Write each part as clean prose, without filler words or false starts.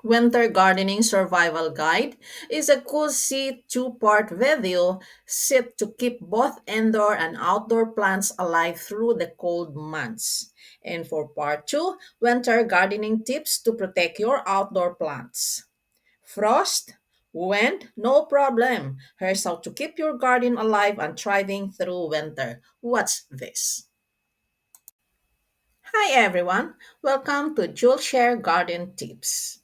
Winter Gardening Survival Guide is a cozy two-part video set to keep both indoor and outdoor plants alive through the cold months. And for part 2, winter gardening tips to protect your outdoor plants. Frost, wind, no problem. Here's how to keep your garden alive and thriving through winter. What's this? Hi everyone, welcome to JouleShare Garden Tips.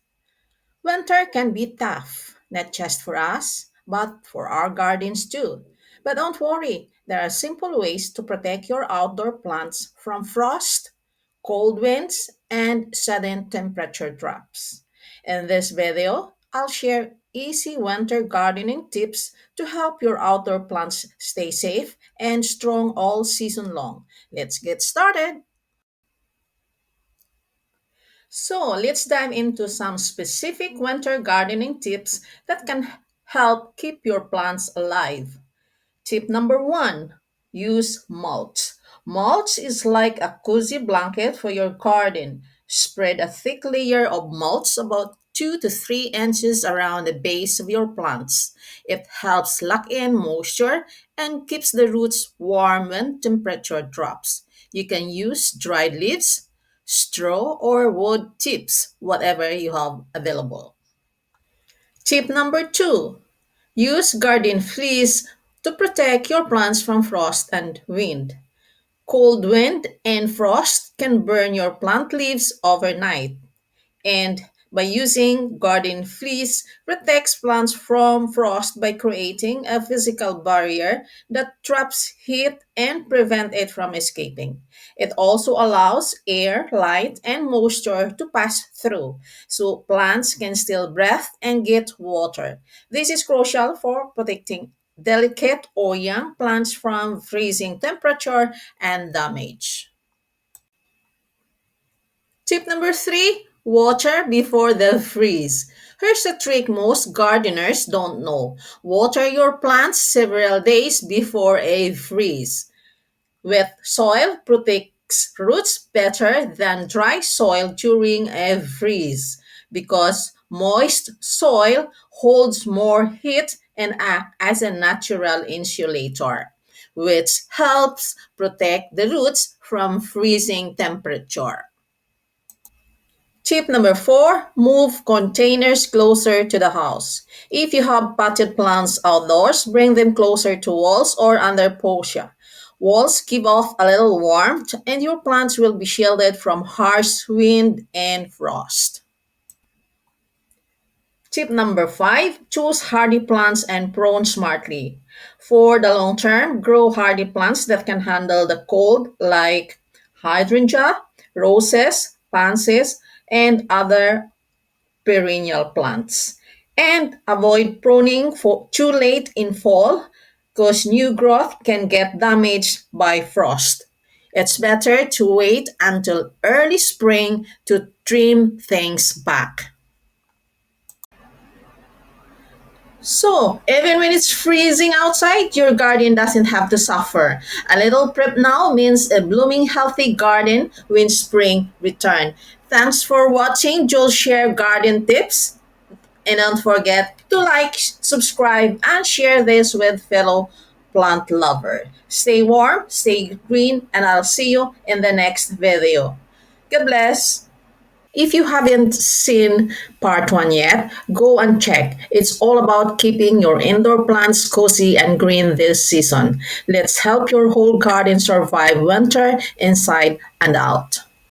Winter can be tough, not just for us, but for our gardens too. But don't worry, there are simple ways to protect your outdoor plants from frost, cold winds, and sudden temperature drops. In this video, I'll share easy winter gardening tips to help your outdoor plants stay safe and strong all season long. Let's get started. So let's dive into some specific winter gardening tips that can help keep your plants alive. Tip number one, use mulch. Mulch is like a cozy blanket for your garden. Spread a thick layer of mulch about 2 to 3 inches around the base of your plants. It helps lock in moisture and keeps the roots warm when temperature drops. You can use dried leaves, straw, or wood chips, whatever you have available. Tip number two, use garden fleece to protect your plants from frost and wind. Cold wind and frost can burn your plant leaves overnight. And by using garden fleece protects plants from frost by creating a physical barrier that traps heat and prevent it from escaping. It also allows air, light, and moisture to pass through so plants can still breathe and get water. This is crucial for protecting delicate or young plants from freezing temperature and damage. Tip number three, water before the freeze. Here's a trick most gardeners don't know. Water your plants several days before a freeze. Wet soil protects roots better than dry soil during a freeze because moist soil holds more heat and acts as a natural insulator, which helps protect the roots from freezing temperature. Tip number four, move containers closer to the house. If you have potted plants outdoors, bring them closer to walls or under fascia. Walls give off a little warmth and your plants will be shielded from harsh wind and frost. Tip number five, choose hardy plants and prune smartly. For the long term, grow hardy plants that can handle the cold like hydrangea, roses, pansies, and other perennial plants. And avoid pruning for too late in fall because new growth can get damaged by frost. It's better to wait until early spring to trim things back. So, even when it's freezing outside, your garden doesn't have to suffer. A little prep now means a blooming healthy garden when spring returns. Thanks for watching Joel Share Garden Tips. And don't forget to like, subscribe, and share this with fellow plant lover. Stay warm, stay green, and I'll see you in the next video. God bless. If you haven't seen part one yet, go and check. It's all about keeping your indoor plants cozy and green this season. Let's help your whole garden survive winter inside and out.